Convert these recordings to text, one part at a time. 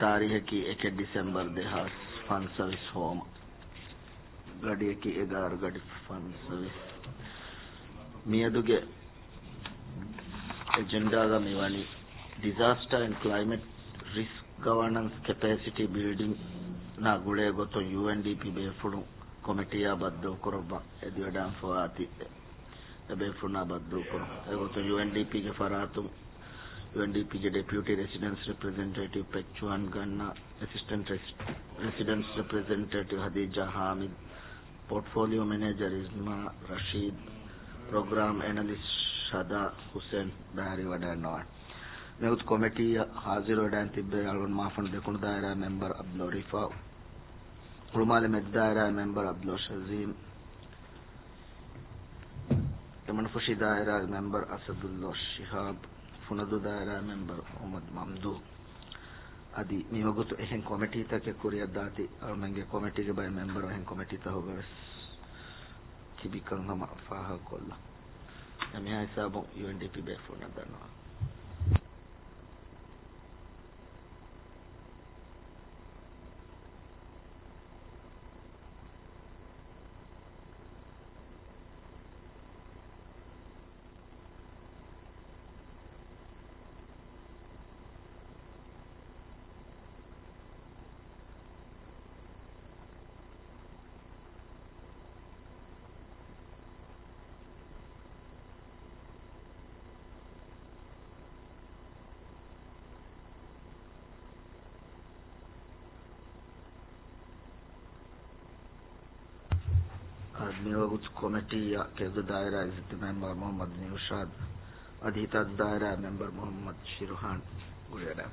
तारीख 1 December देहास fun service home गड़ी की 11 गड़ी फन सर्विस मियदुगे एजेंडा गा मिवानी disaster and climate risk governance capacity building na gule goto UNDP be fudu committee baddu korba ediwadan foati be funa baddu kor goto UNDP ge faratu UNDP के deputy resident representative पेचुआन गन्ना assistant resident representative Hadija Hamid portfolio manager Isma Rasheed programme analyst Shada Hussain बहरी वडानवा मेउत committee हाजिर वडान तिब्बे अलवन माफन देखुन दायरा member Abdul रिफा उलमाल में दायरा मेंबर अब्दुल शजीम यमनफुशी दायरा मेंबर असदुल्लाह शिहाब फुनदु दायरा मेंबर मोहम्मद ममदू आदि मिवगुत एहन कमिटी तक कुरिया दाती और मंगे कमिटी के बाय मेंबर एहन कमिटी त होगा किबिकन हम फाहा कोल्ला यमे हिसाब यूएनडीपी बे फुना दनो निवगुत कमिटी या केदु दायरा इज्जत मेंबर मोहम्मद निउशाद अधिता दायरा मेंबर मोहम्मद शिरहान गुरेरा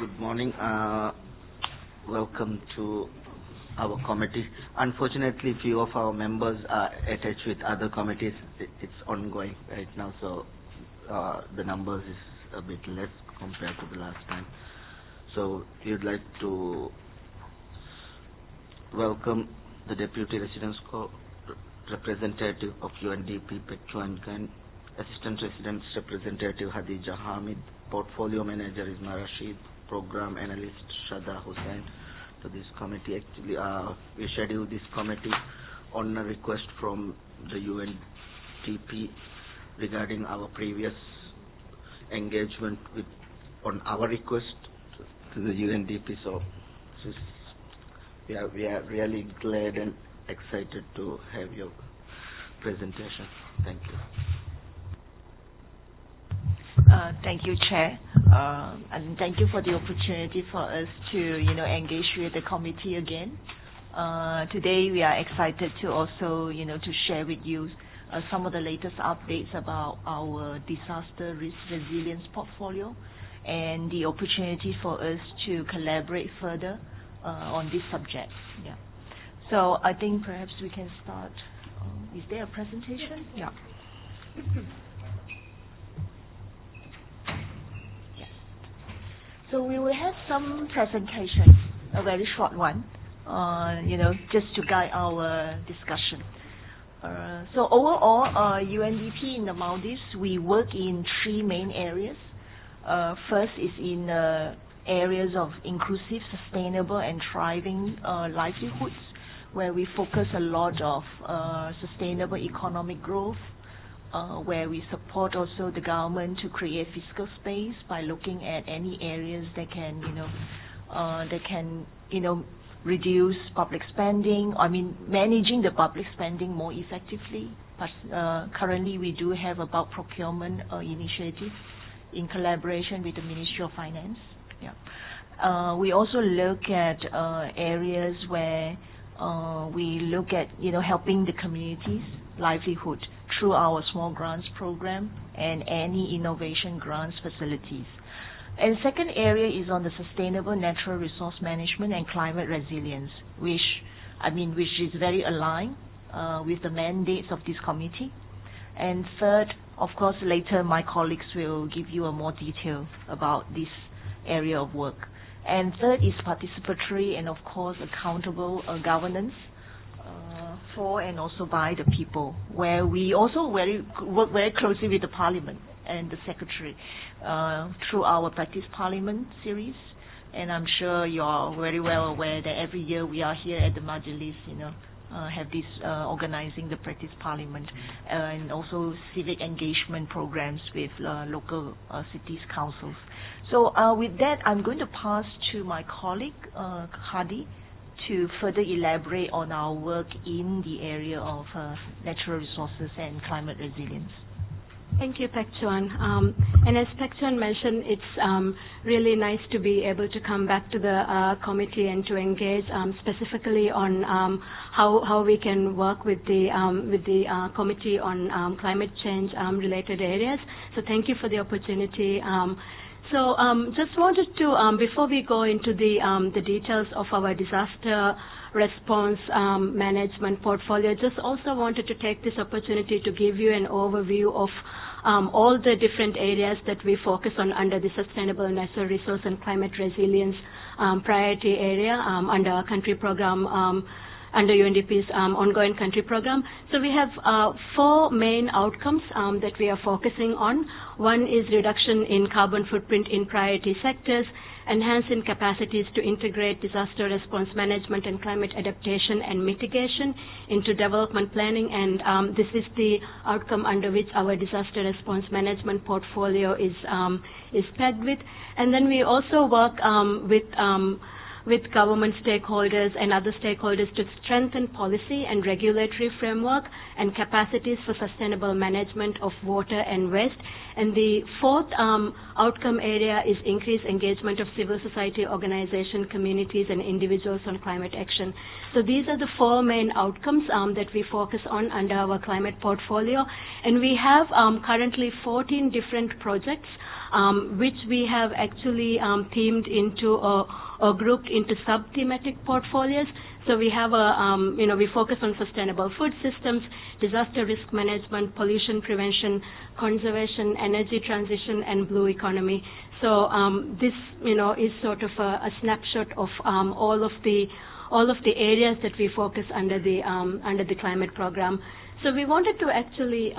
Good morning. Welcome to our committee. Unfortunately, few of our members are attached with other committees. It's ongoing right now, so the numbers is a bit less compared to the last time. So we would like to welcome the Deputy Residence Representative of UNDP, Pechuan Gan, Assistant Residence Representative Hadija Hamid, Portfolio Manager Isma Rashid, Program Analyst Shada Hussain to this committee. Actually, we scheduled this committee on a request from the UNDP regarding our previous engagement with on our request to the UNDP. So we are really glad and excited to have your presentation. Thank you. Thank you, Chair, and thank you for the opportunity for us to, engage with the committee again. Today, we are excited to also, to share with you some of the latest updates about our disaster risk resilience portfolio and the opportunity for us to collaborate further on this subject. Yeah. So I think perhaps we can start. Is there a presentation? Yeah. So we will have some presentation, a very short one, just to guide our discussion. So overall, UNDP in the Maldives, we work in 3 main areas. First is in areas of inclusive, sustainable, and thriving livelihoods, where we focus a lot of sustainable economic growth, where we support also the government to create fiscal space by looking at any areas that can, reduce public spending. Managing the public spending more effectively, but currently we do have about procurement initiatives in collaboration with the Ministry of Finance. Yeah. We also look at areas where we look at helping the communities' livelihood through our small grants program and any innovation grants facilities. And second area is on the sustainable natural resource management and climate resilience, which is very aligned with the mandates of this committee. And third, of course, later my colleagues will give you a more detail about this area of work. And third is participatory and, of course, accountable governance for and also by the people, where we also work very closely with the Parliament and the Secretary through our Practice Parliament series. And I'm sure you're very well aware that every year we are here at the Majlis, have this organizing the Practice Parliament and also civic engagement programs with local cities councils. So with that, I'm going to pass to my colleague, Hadi, to further elaborate on our work in the area of natural resources and climate resilience. Thank you, Pak Chuan. And as Pak Chuan mentioned, it's really nice to be able to come back to the committee and to engage specifically on how we can work with the committee on climate change related areas. So thank you for the opportunity. So just wanted to, before we go into the details of our disaster response management portfolio, just also wanted to take this opportunity to give you an overview of all the different areas that we focus on under the Sustainable Natural Resource and Climate Resilience priority area under our country program, under UNDP's ongoing country program. So we have 4 main outcomes that we are focusing on. One is reduction in carbon footprint in priority sectors, enhancing capacities to integrate disaster response management and climate adaptation and mitigation into development planning, and this is the outcome under which our disaster response management portfolio is pegged with. And then we also work with government stakeholders and other stakeholders to strengthen policy and regulatory framework and capacities for sustainable management of water and waste. And the 4th outcome area is increased engagement of civil society organization, communities, and individuals on climate action. So these are the 4 main outcomes that we focus on under our climate portfolio. And we have currently 14 different projects which we have actually themed into or grouped into sub-thematic portfolios. So we have we focus on sustainable food systems, disaster risk management, pollution prevention, conservation, energy transition, and blue economy. So this, is sort of a snapshot of all of the areas that we focus under the climate program. So we wanted to actually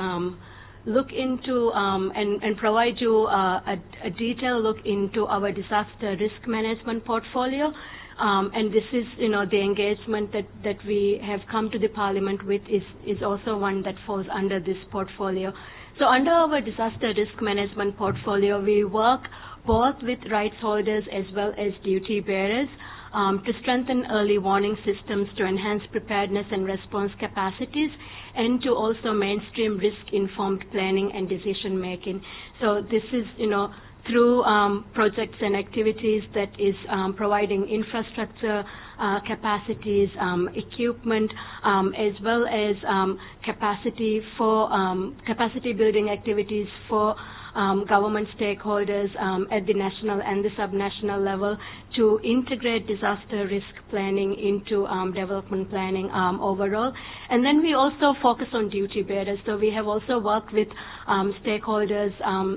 look into and provide you a detailed look into our disaster risk management portfolio. And this is, the engagement that we have come to the Parliament with is also one that falls under this portfolio. So under our disaster risk management portfolio, we work both with rights holders as well as duty bearers to strengthen early warning systems, to enhance preparedness and response capacities, and to also mainstream risk-informed planning and decision-making. So this is, through projects and activities that is providing infrastructure capacities, equipment, as well as capacity building activities for government stakeholders at the national and the subnational level to integrate disaster risk planning into development planning overall. And then we also focus on duty bearers. So we have also worked with stakeholders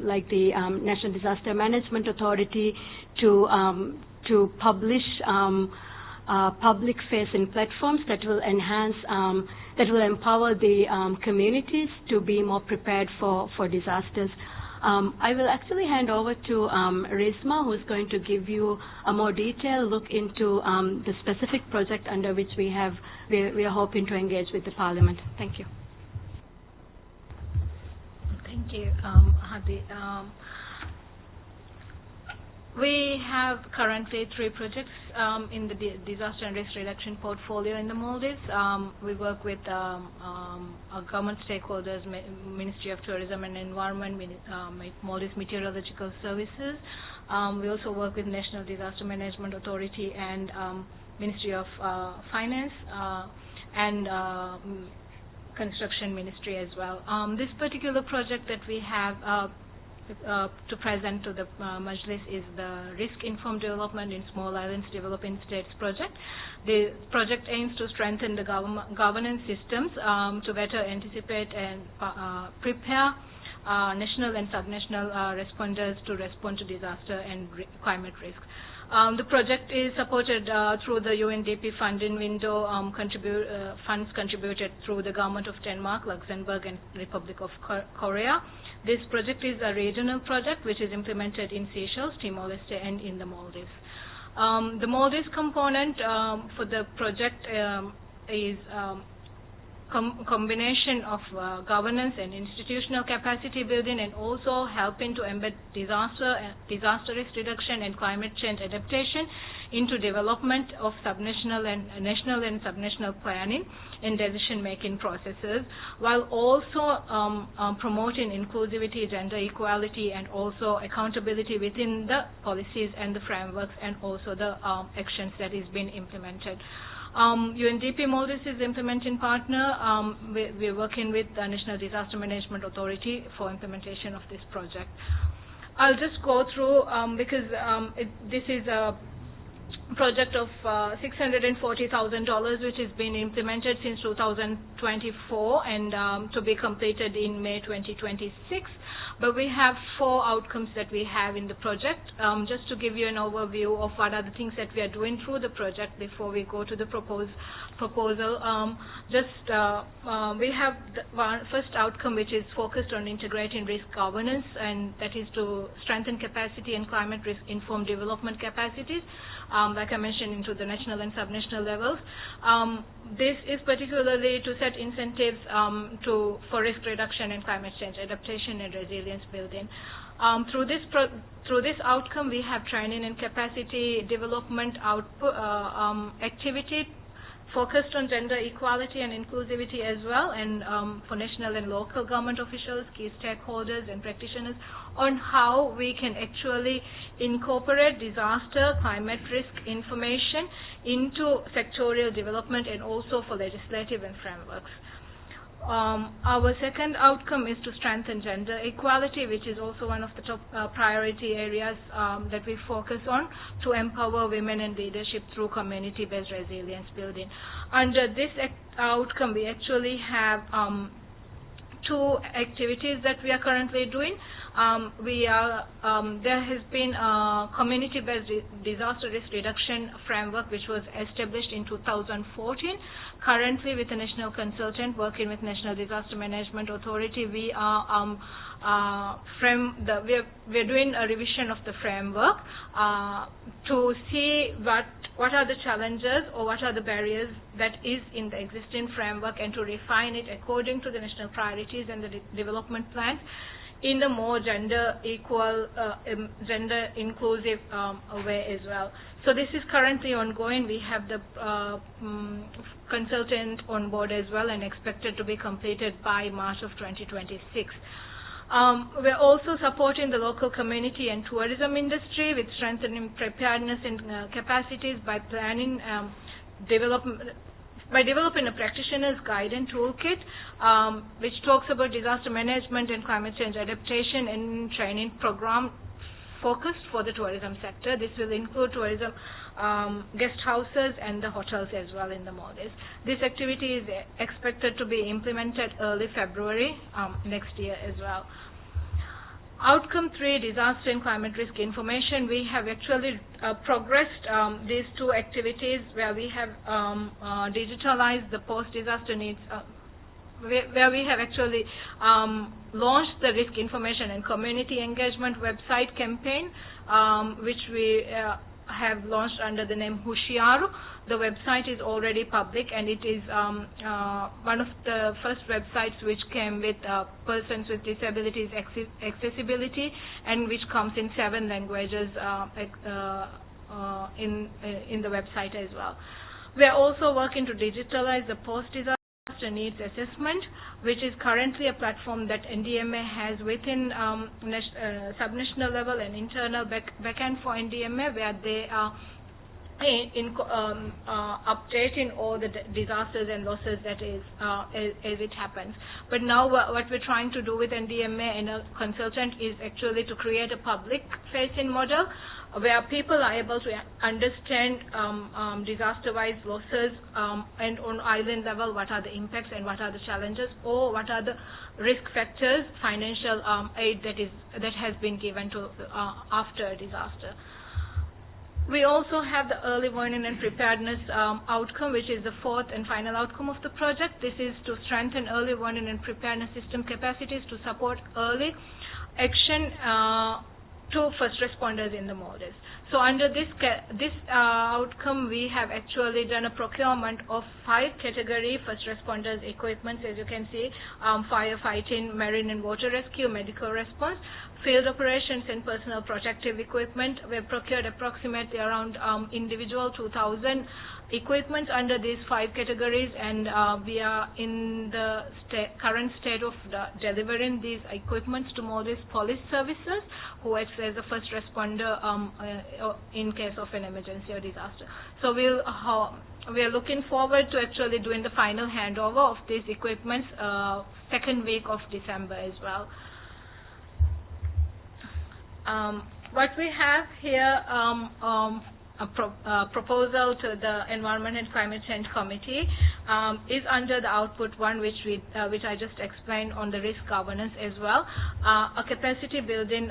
like the National Disaster Management Authority to publish public-facing platforms that will enhance, that will empower the communities to be more prepared for disasters. I will actually hand over to Risma, who's going to give you a more detailed look into the specific project under which we are hoping to engage with the Parliament. Thank you. Thank you, Hadi. We have currently 3 projects in the disaster and risk reduction portfolio in the Maldives. We work with our government stakeholders, Ministry of Tourism and Environment, Maldives Meteorological Services. We also work with National Disaster Management Authority and Ministry of Finance and Construction Ministry as well. This particular project that we have to present to the Majlis is the Risk-Informed Development in Small Islands Developing States project. The project aims to strengthen the governance systems to better anticipate and prepare national and subnational responders to respond to disaster and climate risk. The project is supported through the UNDP funding window, funds contributed through the Government of Denmark, Luxembourg and Republic of Korea. This project is a regional project which is implemented in Seychelles, Timor-Leste and in the Maldives. The Maldives component for the project is combination of governance and institutional capacity building, and also helping to embed disaster risk reduction and climate change adaptation into development of subnational and national and subnational planning and decision-making processes, while also promoting inclusivity, gender equality, and also accountability within the policies and the frameworks, and also the actions that is being implemented. UNDP Maldives is implementing partner. We're working with the National Disaster Management Authority for implementation of this project. I'll just go through because this is a project of $640,000 which has been implemented since 2024 and to be completed in May 2026. But we have 4 outcomes that we have in the project. Just to give you an overview of what are the things that we are doing through the project before we go to the proposal. We have the first outcome, which is focused on integrating risk governance, and that is to strengthen capacity and climate risk informed development capacities, like I mentioned, into the national and subnational levels. This is particularly to set incentives for risk reduction and climate change adaptation and resilience building. Through this outcome, we have training and capacity development activity focused on gender equality and inclusivity as well, and for national and local government officials, key stakeholders and practitioners on how we can actually incorporate disaster, climate risk information into sectorial development and also for legislative and frameworks. Our second outcome is to strengthen gender equality, which is also one of the top priority areas that we focus on, to empower women in leadership through community-based resilience building. Under this outcome, we actually have 2 activities that we are currently doing. There has been a community-based disaster risk reduction framework which was established in 2014. Currently, with a national consultant working with National Disaster Management Authority, we are we're doing a revision of the framework to see what are the challenges or what are the barriers that is in the existing framework, and to refine it according to the national priorities and the development plans in a more gender equal, gender inclusive way as well. So this is currently ongoing. We have the consultant on board as well, and expected to be completed by March of 2026. We're also supporting the local community and tourism industry with strengthening preparedness and capacities by planning by developing a practitioner's guide and toolkit, which talks about disaster management and climate change adaptation and training program focused for the tourism sector. This will include tourism guest houses and the hotels as well in the Maldives. This activity is expected to be implemented early February next year as well. Outcome 3, disaster and climate risk information. We have actually progressed these 2 activities where we have digitalized the post-disaster needs, where we have actually launched the risk information and community engagement website campaign, which we have launched under the name Hushiaru. the website is already public, and it is one of the first websites which came with persons with disabilities accessibility, and which comes in 7 languages in the website as well. We are also working to digitalize the post-disaster needs assessment, which is currently a platform that NDMA has within subnational level and internal backend for NDMA, where they are updating all the disasters and losses that is as it happens. But now what we're trying to do with NDMA and a consultant is actually to create a public-facing model where people are able to understand disaster-wise losses and on island level what are the impacts and what are the challenges, or what are the risk factors, financial aid that has been given to after a disaster. We also have the early warning and preparedness outcome, which is the 4th and final outcome of the project. This is to strengthen early warning and preparedness system capacities to support early action to first responders in the Maldives. So under this outcome, we have actually done a procurement of 5 category first responders equipments, as you can see: firefighting, marine and water rescue, medical response, field operations, and personal protective equipment. We have procured approximately around individual 2,000 equipment under these 5 categories, and we are in the current state of delivering these equipments to Maldives Police Services, who acts as a first responder in case of an emergency or disaster. So we are looking forward to actually doing the final handover of these equipments 2nd week of December as well. What we have here, a proposal to the Environment and Climate Change Committee is under the output 1, which I just explained on the risk governance as well, a capacity building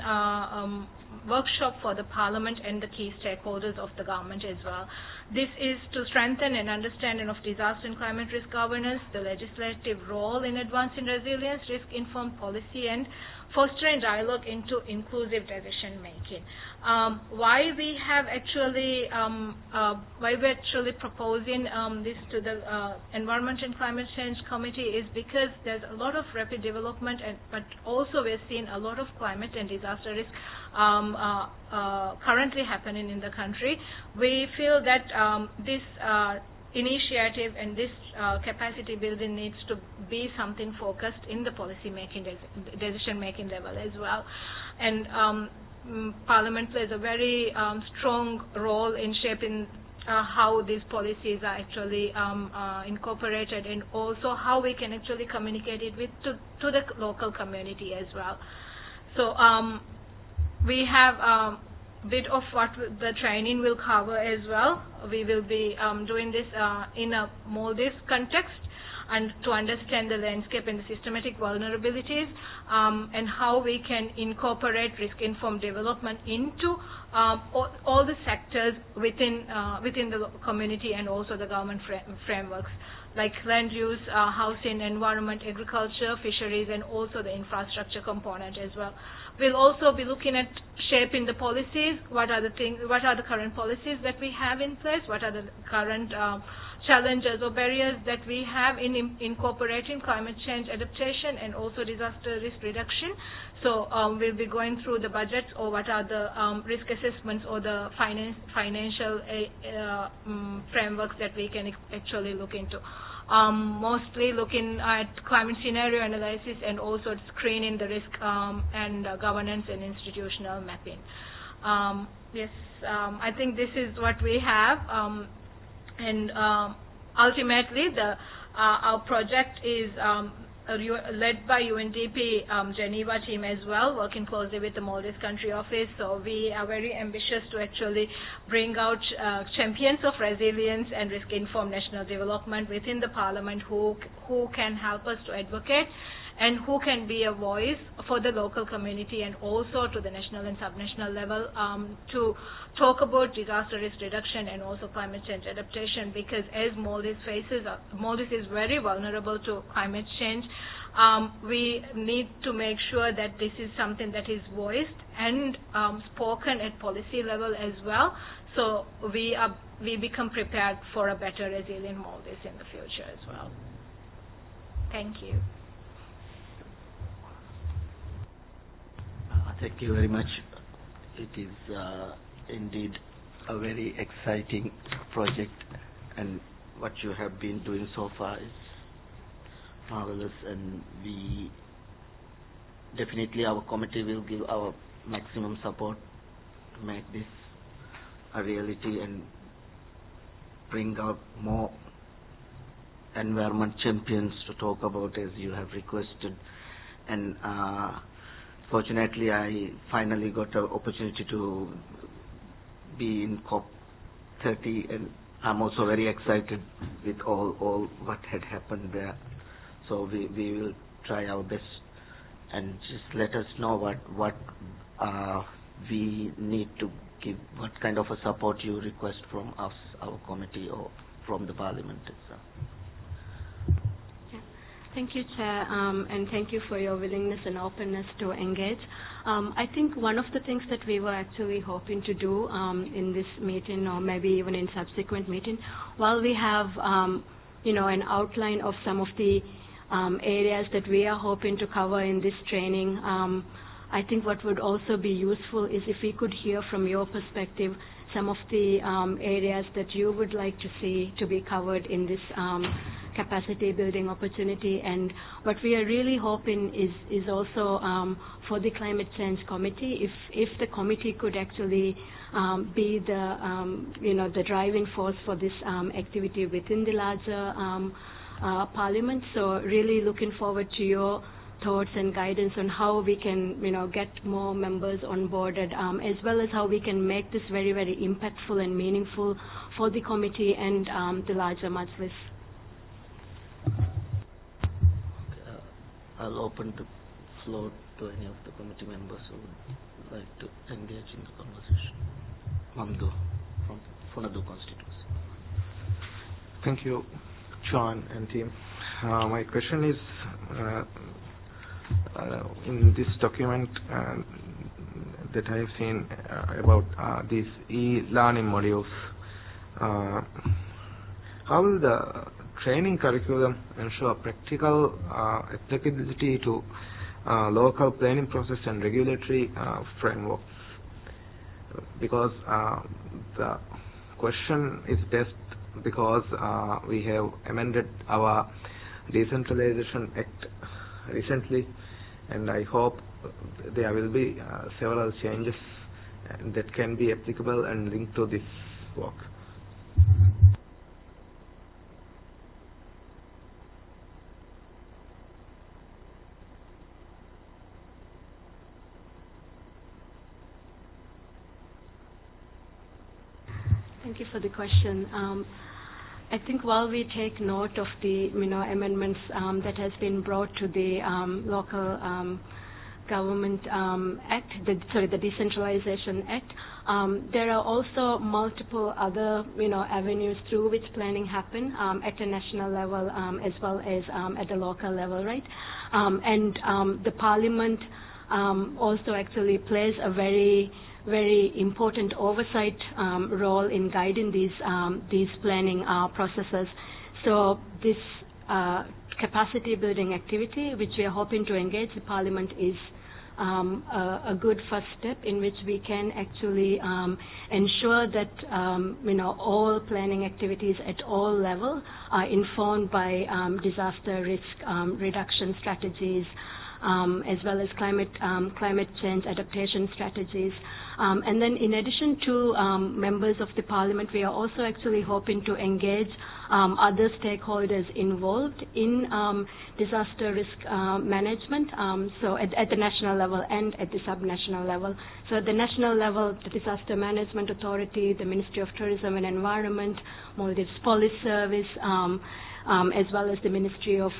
workshop for the Parliament and the key stakeholders of the government as well. This is to strengthen an understanding of disaster and climate risk governance, the legislative role in advancing resilience, risk-informed policy, and fostering dialogue into inclusive decision making. Why we're actually proposing this to the Environment and Climate Change Committee is because there's a lot of rapid development, but also we're seeing a lot of climate and disaster risk currently happening in the country. We feel that this initiative and this capacity building needs to be something focused in the policy making, decision making level as well. And Parliament plays a very strong role in shaping how these policies are actually incorporated, and also how we can actually communicate it to the local community as well. So we have bit of what the training will cover as well. We will be doing this in a Maldives context, and to understand the landscape and the systematic vulnerabilities, and how we can incorporate risk-informed development into all the sectors within the community, and also the government frameworks, like land use, housing, environment, agriculture, fisheries, and also the infrastructure component as well. We'll also be looking at shaping the policies. What are the current policies that we have in place? What are the current challenges or barriers that we have in incorporating climate change adaptation and also disaster risk reduction? So we'll be going through the budgets, or what are the risk assessments or the financial frameworks that we can actually look into. Mostly looking at climate scenario analysis, and also screening the risk and governance and institutional mapping. Yes, I think this is what we have, and ultimately our project is led by UNDP Geneva team as well, working closely with the Maldives country office. So we are very ambitious to actually bring out champions of resilience and risk-informed national development within the Parliament, who can help us to advocate and who can be a voice for the local community and also to the national and subnational level to talk about disaster risk reduction and also climate change adaptation, because as Maldives is very vulnerable to climate change. We need to make sure that this is something that is voiced and spoken at policy level as well, so we become prepared for a better resilient Maldives in the future as well. Thank you. Thank you very much. It is indeed a very exciting project, and what you have been doing so far is marvelous, and we definitely, our committee will give our maximum support to make this a reality and bring out more environment champions to talk about as you have requested. And fortunately, I finally got an opportunity to be in COP30, and I'm also very excited with all what had happened there. So we will try our best, and just let us know what we need to give, what kind of a support you request from us, our committee, or from the Parliament itself. Thank you, Chair, and thank you for your willingness and openness to engage. I think one of the things that we were actually hoping to do in this meeting, or maybe even in subsequent meeting, while we have an outline of some of the areas that we are hoping to cover in this training, I think what would also be useful is if we could hear from your perspective some of the areas that you would like to see to be covered in this capacity building opportunity. And what we are really hoping is also for the Climate Change Committee, if the committee could actually be the driving force for this activity within the larger Parliament. So really looking forward to your thoughts and guidance on how we can, get more members on board, as well as how we can make this very, very impactful and meaningful for the committee and the larger Majlis. I'll open the floor to any of the committee members who would like to engage in the conversation. Mamdou from Funadu constituency. Thank you, John and team. My question is, in this document that I have seen about these e-learning modules, how will the training curriculum ensure practical applicability to local planning process and regulatory frameworks? Because the question is best because we have amended our Decentralization Act recently, and I hope there will be several changes that can be applicable and linked to this work. Thank you for the question. I think while we take note of the amendments that has been brought to the local government act, the Decentralization Act, there are also multiple other avenues through which planning happen at a national level as well as at the local level, right? And the Parliament also actually plays a very important oversight role in guiding these planning processes. So this capacity building activity, which we are hoping to engage the Parliament, is a good first step in which we can actually ensure that all planning activities at all levels are informed by disaster risk reduction strategies, as well as climate change adaptation strategies. And then in addition to members of the Parliament, we are also actually hoping to engage other stakeholders involved in disaster risk management, so at the national level and at the subnational level. So at the national level, the Disaster Management Authority, the Ministry of Tourism and Environment, Maldives Police Service, as well as the Ministry of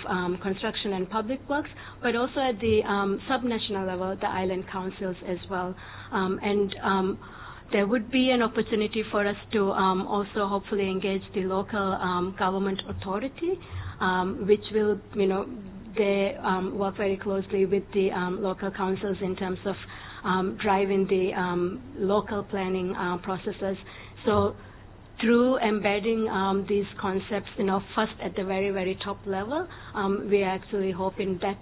Construction and Public Works, but also at the subnational level, the island councils as well. There would be an opportunity for us to also hopefully engage the local government authority, which will, they work very closely with the local councils in terms of driving the local planning processes. So through embedding these concepts, first at the very, very top level, we are actually hoping that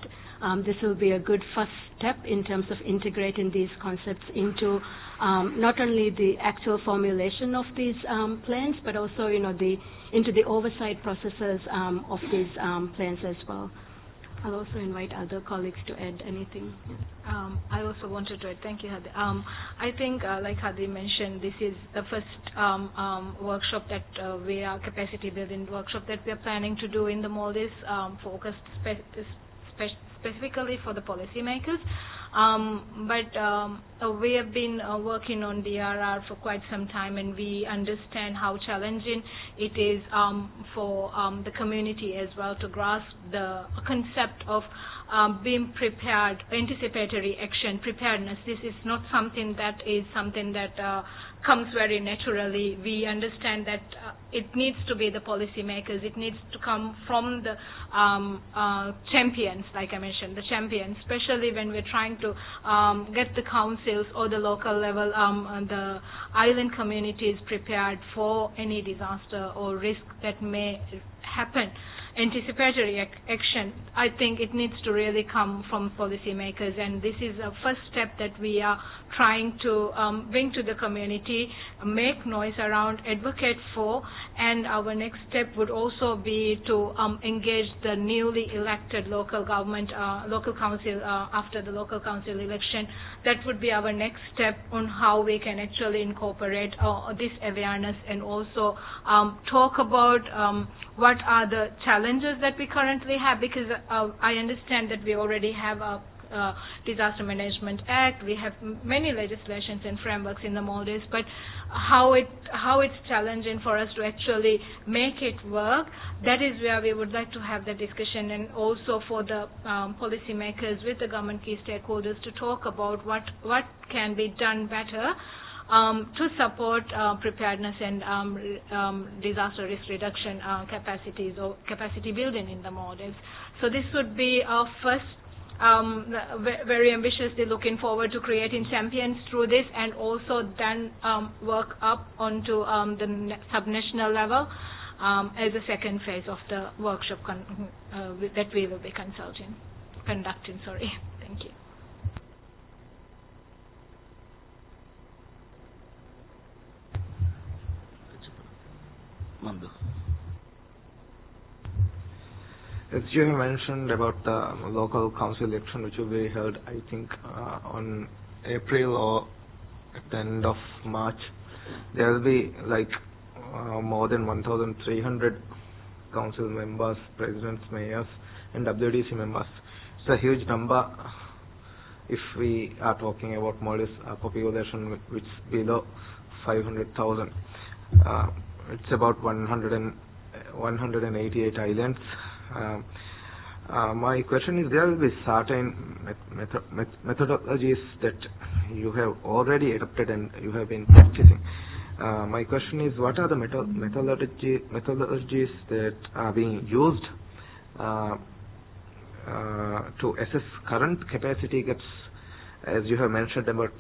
this will be a good first step in terms of integrating these concepts into not only the actual formulation of these plans, but also, into the oversight processes of these plans as well. I'll also invite other colleagues to add anything. I also wanted to add, thank you, Hadi. I think, like Hadi mentioned, this is the first workshop that capacity building workshop that we are planning to do in the Maldives, focused specifically for the policymakers. But we have been working on DRR for quite some time, and we understand how challenging it is for the community as well to grasp the concept of being prepared, anticipatory action, preparedness. This is not something that comes very naturally. We understand that it needs to be the policymakers. It needs to come from the champions, like I mentioned, the champions, especially when we're trying to get the councils or the local level, the island communities prepared for any disaster or risk that may happen. Anticipatory action, I think it needs to really come from policymakers, and this is a first step that we are trying to bring to the community, make noise around, advocate for, and our next step would also be to engage the newly elected local government, local council after the local council election. That would be our next step on how we can actually incorporate this awareness and also talk about what are the challenges that we currently have, because I understand that we already have a Disaster Management Act, we have many legislations and frameworks in the Maldives, but how it's challenging for us to actually make it work, that is where we would like to have the discussion, and also for the policymakers with the government key stakeholders to talk about what can be done better to support preparedness and disaster risk reduction capacities or capacity building in the Maldives. So this would be our first, very ambitiously looking forward to creating champions through this, and also then work up onto the subnational level as a second phase of the workshop that we will be conducting. Thank you. Mandu. As you have mentioned about the local council election, which will be held, I think, on April or at the end of March, there will be more than 1,300 council members, presidents, mayors, and WDC members. It's a huge number if we are talking about Maldives population which is below 500,000. It's about 188 islands. My question is, there will be certain methodologies that you have already adopted and you have been practicing. My question is, what are the methodologies that are being used to assess current capacity gaps, as you have mentioned about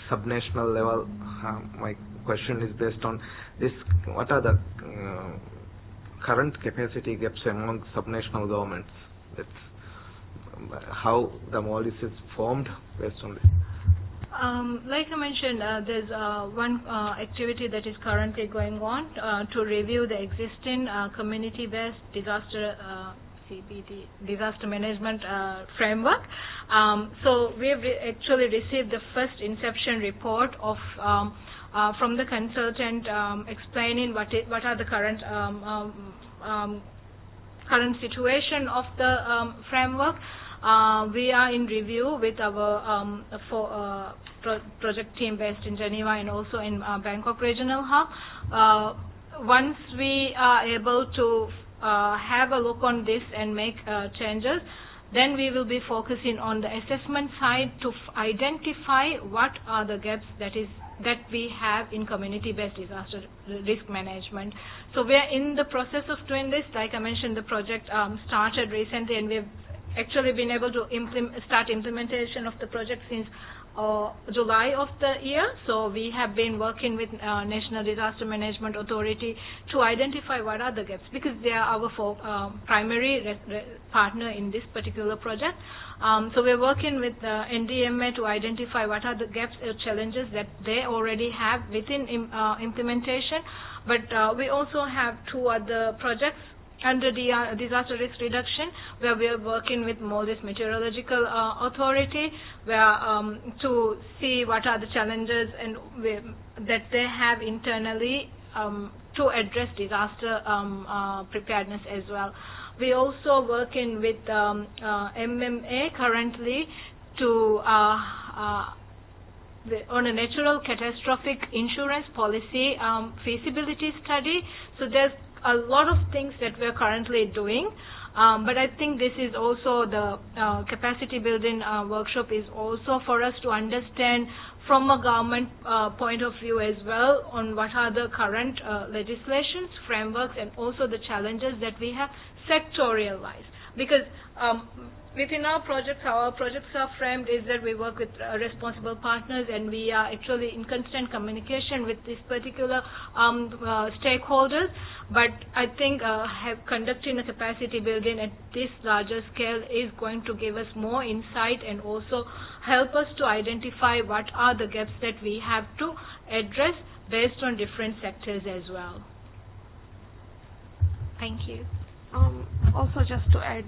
subnational level? My question is based on this: what are the current capacity gaps among subnational governments? That's how the Maldives is formed based on this. Like I mentioned, there's one activity that is currently going on to review the existing community-based disaster management framework. So we have actually received the first inception report of from the consultant explaining what are the current situation of the framework. We are in review with our project team based in Geneva and also in Bangkok Regional Hub. Once we are able to have a look on this and make changes. Then we will be focusing on the assessment side to identify what are the gaps that we have in community-based disaster risk management. So we are in the process of doing this. Like I mentioned, the project started recently, and we've actually been able to start implementation of the project since July of the year. So we have been working with National Disaster Management Authority to identify what are the gaps, because they are our primary partner in this particular project. So we're working with NDMA to identify what are the gaps or challenges that they already have within implementation. But we also have 2 other projects under the disaster risk reduction, where we are working with Maldives Meteorological Authority, where to see what are the challenges and that they have internally to address disaster preparedness as well. We also working with MMA currently to on a natural catastrophic insurance policy feasibility study. So there's a lot of things that we're currently doing, but I think this is also the capacity building workshop is also for us to understand from a government point of view as well on what are the current legislations, frameworks, and also the challenges that we have sectorial wise. Because within our projects are framed is that we work with responsible partners, and we are actually in constant communication with this particular stakeholders. But I think conducting a capacity building at this larger scale is going to give us more insight and also help us to identify what are the gaps that we have to address based on different sectors as well. Thank you. Also, just to add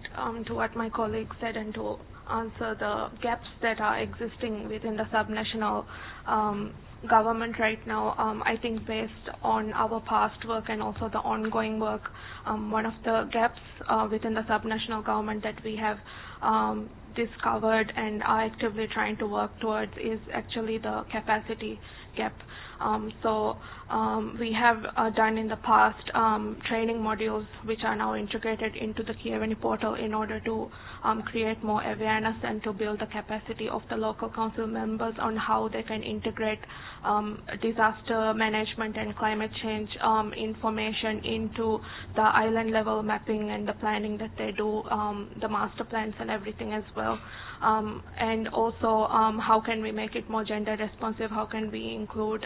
to what my colleague said and to answer the gaps that are existing within the subnational government right now, I think based on our past work and also the ongoing work, one of the gaps within the subnational government that we have discovered and are actively trying to work towards is actually the capacity gap. We have done in the past training modules which are now integrated into the Kievani portal in order to create more awareness and to build the capacity of the local council members on how they can integrate disaster management and climate change information into the island level mapping and the planning that they do, the master plans and everything as well. And also how can we make it more gender responsive, how can we include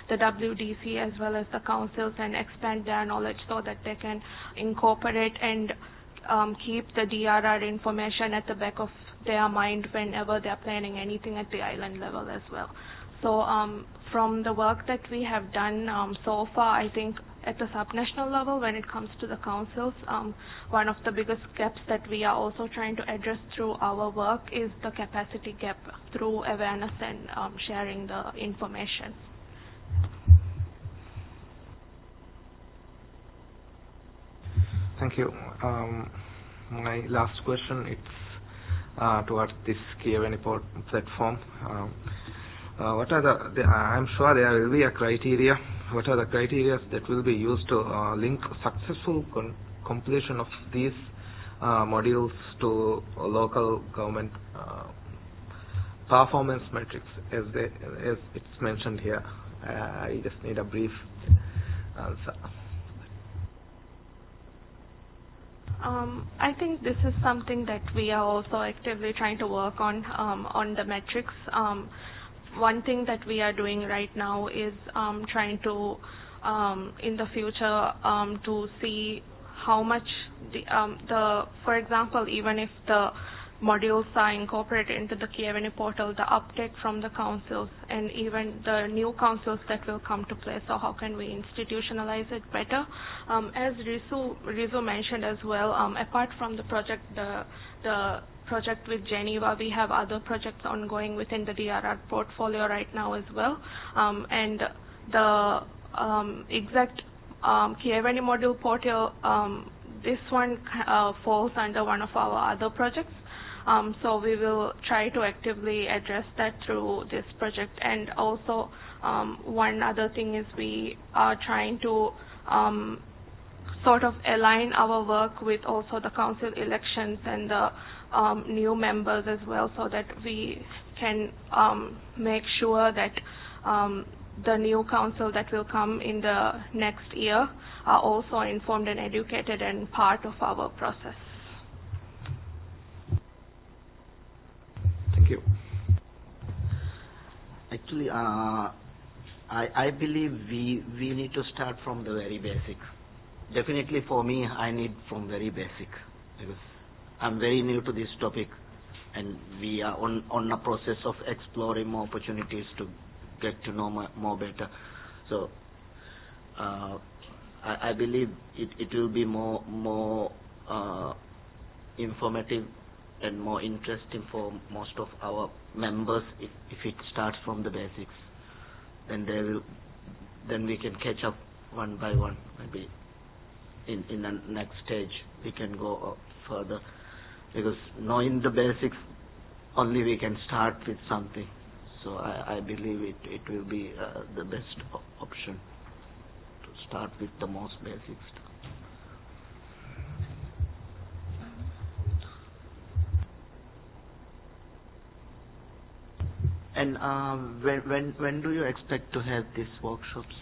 the WDC as well as the councils and expand their knowledge so that they can incorporate and keep the DRR information at the back of their mind whenever they're planning anything at the island level as well. So from the work that we have done so far, I think at the subnational level, when it comes to the councils, one of the biggest gaps that we are also trying to address through our work is the capacity gap through awareness and sharing the information. Thank you. My last question is towards this Kievani platform. What are I'm sure there will be a criteria. What are the criteria that will be used to link successful completion of these modules to local government performance metrics, as it's mentioned here? I just need a brief answer. I think this is something that we are also actively trying to work on the metrics. One thing that we are doing right now is trying to, in the future, to see how much for example, even if the modules are incorporated into the Kievani portal, the uptake from the councils and even the new councils that will come to play. So how can we institutionalize it better? As Rizu mentioned as well, apart from the project, the project with Geneva, we have other projects ongoing within the DRR portfolio right now as well. And the exact Kievani module portal, this one falls under one of our other projects. So we will try to actively address that through this project. And also, one other thing is we are trying to sort of align our work with also the council elections and the new members as well, so that we can make sure that the new council that will come in the next year are also informed and educated and part of our process. Thank you. Actually, I believe we need to start from the very basic. Definitely for me, I need from very basic, because I'm very new to this topic, and we are on a process of exploring more opportunities to get to know more better. So I believe it will be more informative and more interesting for most of our members if it starts from the basics. Then we can catch up one by one. Maybe in the next stage we can go further, because knowing the basics only we can start with something. So I believe it will be the best option to start with the most basic stuff. And when do you expect to have these workshops?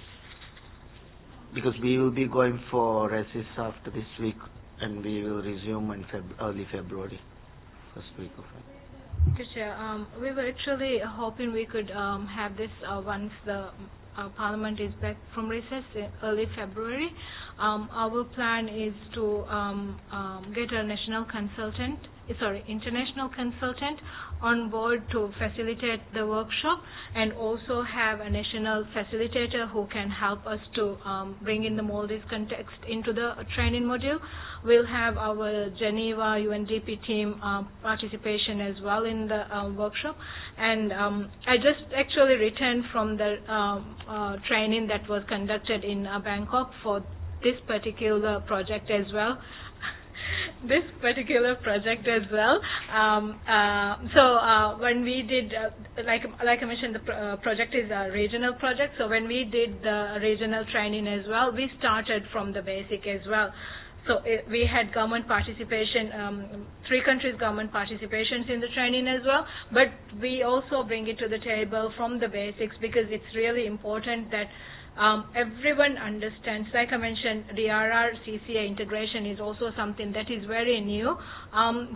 Because we will be going for recess after this week, and we will resume in early February, first week of February. We were actually hoping we could have this once the Parliament is back from recess in early February. Our plan is to get a international consultant on board to facilitate the workshop, and also have a national facilitator who can help us to bring in the Maldives context into the training module. We'll have our Geneva UNDP team participation as well in the workshop. And I just actually returned from the training that was conducted in Bangkok for this particular project as well. When we did, like I mentioned, the project is a regional project. So when we did the regional training as well, we started from the basic as well. So we had government participation, 3 countries' government participations in the training as well. But we also bring it to the table from the basics, because it's really important that everyone understands. Like I mentioned, DRR CCA integration is also something that is very new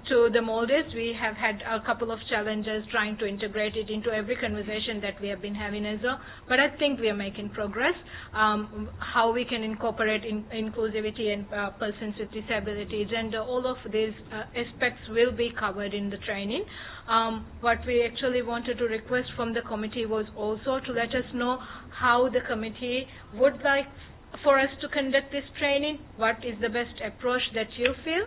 to the Maldives. We have had a couple of challenges trying to integrate it into every conversation that we have been having as well. But I think we are making progress. How we can incorporate inclusivity and persons with disabilities, and all of these aspects will be covered in the training. What we actually wanted to request from the committee was also to let us know how the committee would like for us to conduct this training. What is the best approach that you feel?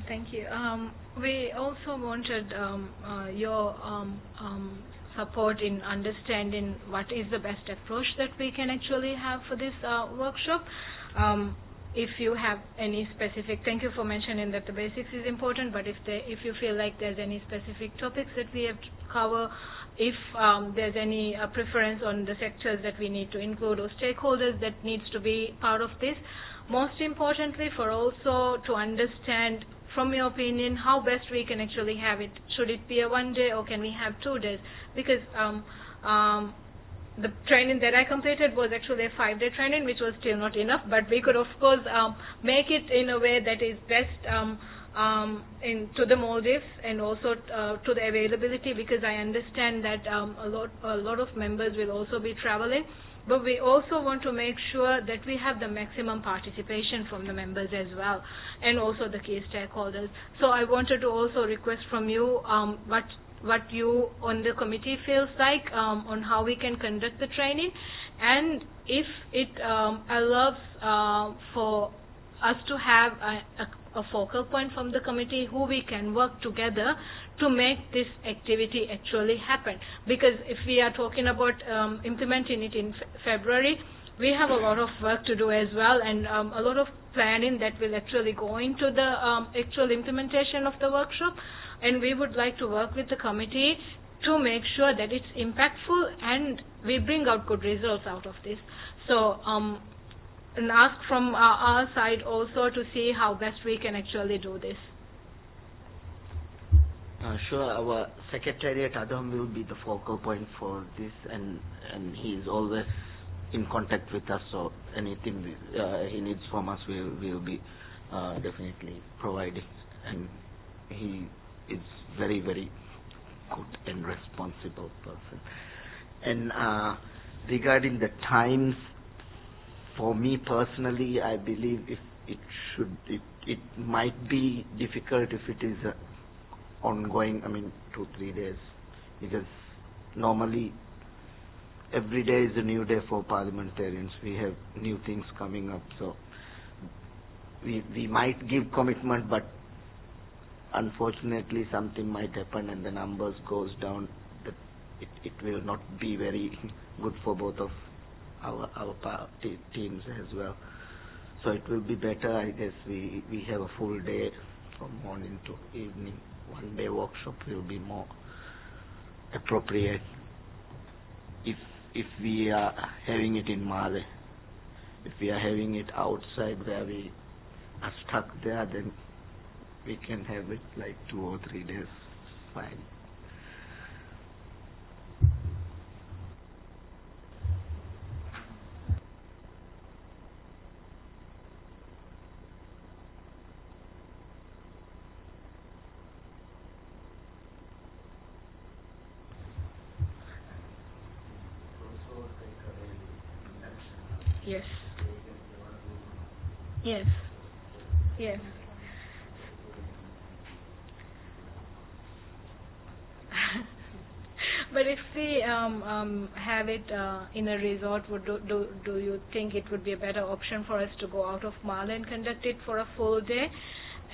Thank you. We also wanted your support in understanding what is the best approach that we can actually have for this workshop. If you have any specific, thank you for mentioning that the basics is important, but if you feel like there's any specific topics that we have to cover, if there's any preference on the sectors that we need to include or stakeholders that needs to be part of this. Most importantly, for also to understand from your opinion how best we can actually have it. Should it be a 1 day or can we have 2 days? Because the training that I completed was actually a 5-day training, which was still not enough, but we could of course make it in a way that is best to the Maldives and also to the availability, because I understand that a lot of members will also be traveling, but we also want to make sure that we have the maximum participation from the members as well, and also the key stakeholders. So I wanted to also request from you what you on the committee feels like on how we can conduct the training, and if it allows for us to have a focal point from the committee who we can work together to make this activity actually happen. Because if we are talking about implementing it in February, we have a lot of work to do as well, and a lot of planning that will actually go into the actual implementation of the workshop, and we would like to work with the committee to make sure that it's impactful and we bring out good results out of this. So and ask from our side also to see how best we can actually do this. Sure, our Secretariat Adam will be the focal point for this, and he is always in contact with us, so anything he needs from us will be definitely providing, and he is very, very good and responsible person. And regarding the times, for me personally, I believe it might be difficult if it is ongoing, 2-3 days, because normally every day is a new day for parliamentarians. We have new things coming up, so we might give commitment, but unfortunately something might happen and the numbers goes down. That it will not be very good for both of our party teams as well. So it will be better, I guess, we have a full day from morning to evening. 1 day workshop will be more appropriate. If we are having it in Male, if we are having it outside where we are stuck there, then we can have it like 2 or 3 days, fine. Yes. Yes. Yes. But if we have it in a resort, do you think it would be a better option for us to go out of Male and conduct it for a full day?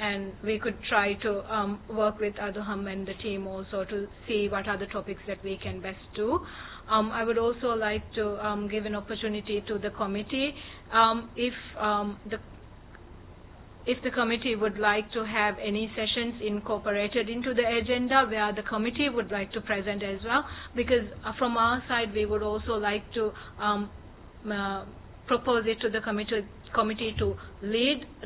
And we could try to work with Adham and the team also to see what are the topics that we can best do. I would also like to give an opportunity to the committee if the committee would like to have any sessions incorporated into the agenda where the committee would like to present as well, because from our side we would also like to propose it to the committee to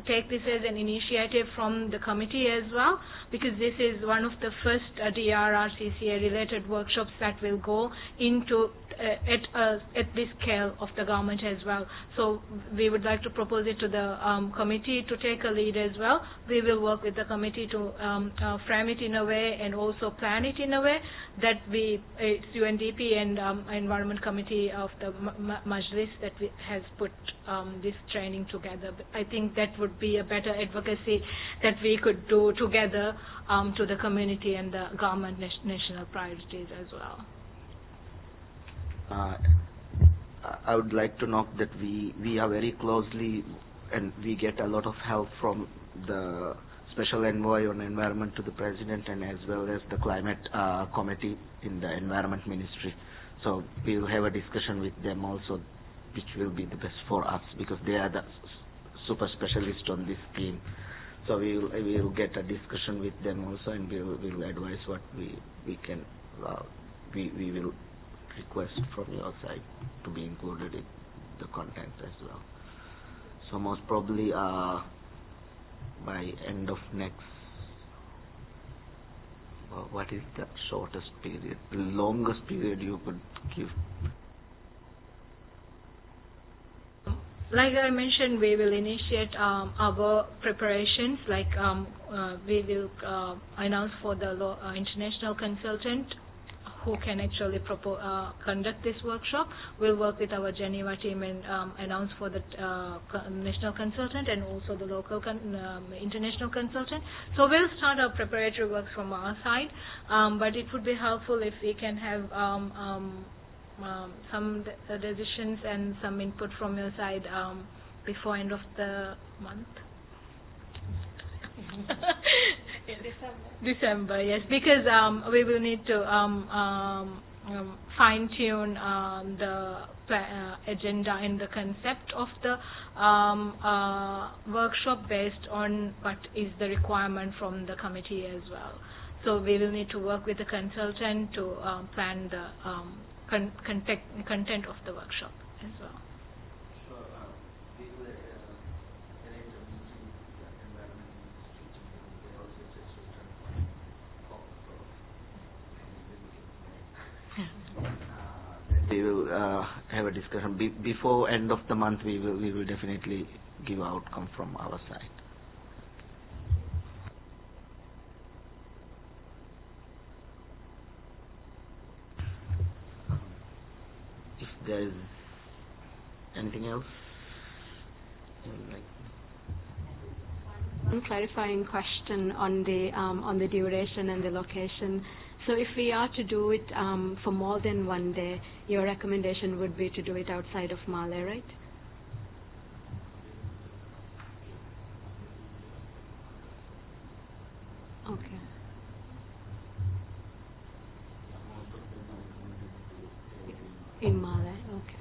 take this as an initiative from the committee as well, because this is one of the first DRR-CCA related workshops that will go into at this scale of the government as well. So we would like to propose it to the committee to take a lead as well. We will work with the committee to frame it in a way and also plan it in a way that it's UNDP and Environment Committee of the Majlis that has put this training together. I think that would be a better advocacy that we could do together to the community and the government national priorities as well. I would like to note that we are very closely and we get a lot of help from the special envoy on environment to the president, and as well as the climate committee in the environment ministry. So we will have a discussion with them also, which will be the best for us, because they are the super specialists on this scheme. So we will get a discussion with them also, and we will advise what we can we will request from your side to be included in the content as well. So most probably by end of next, what is the shortest period, the longest period you could give? Like I mentioned, we will initiate our preparations. Like we will announce for the international consultant who can actually conduct this workshop. We'll work with our Geneva team and announce for the national consultant and also the local international consultant. So we'll start our preparatory work from our side, but it would be helpful if we can have some decisions and some input from your side before end of the month. December, yes, because we will need to fine-tune the agenda and the concept of the workshop based on what is the requirement from the committee as well. So we will need to work with the consultant to plan the content of the workshop as well. We will have a discussion before end of the month. We will definitely give outcome from our side. If there is anything else, One clarifying question on the duration and the location. So if we are to do it for more than one day, your recommendation would be to do it outside of Male, right? Okay. In Male, okay.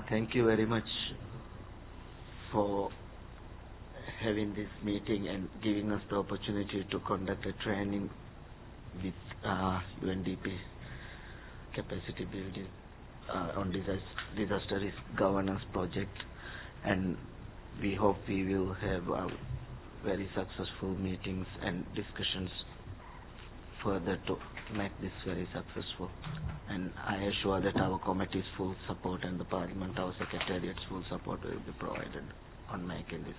Thank you very much for having this meeting and giving us the opportunity to conduct a training with UNDP capacity building on disaster risk governance project, and we hope we will have very successful meetings and discussions further to make this very successful. And I assure that our committee's full support and the Parliament, our Secretariat's full support will be provided on making this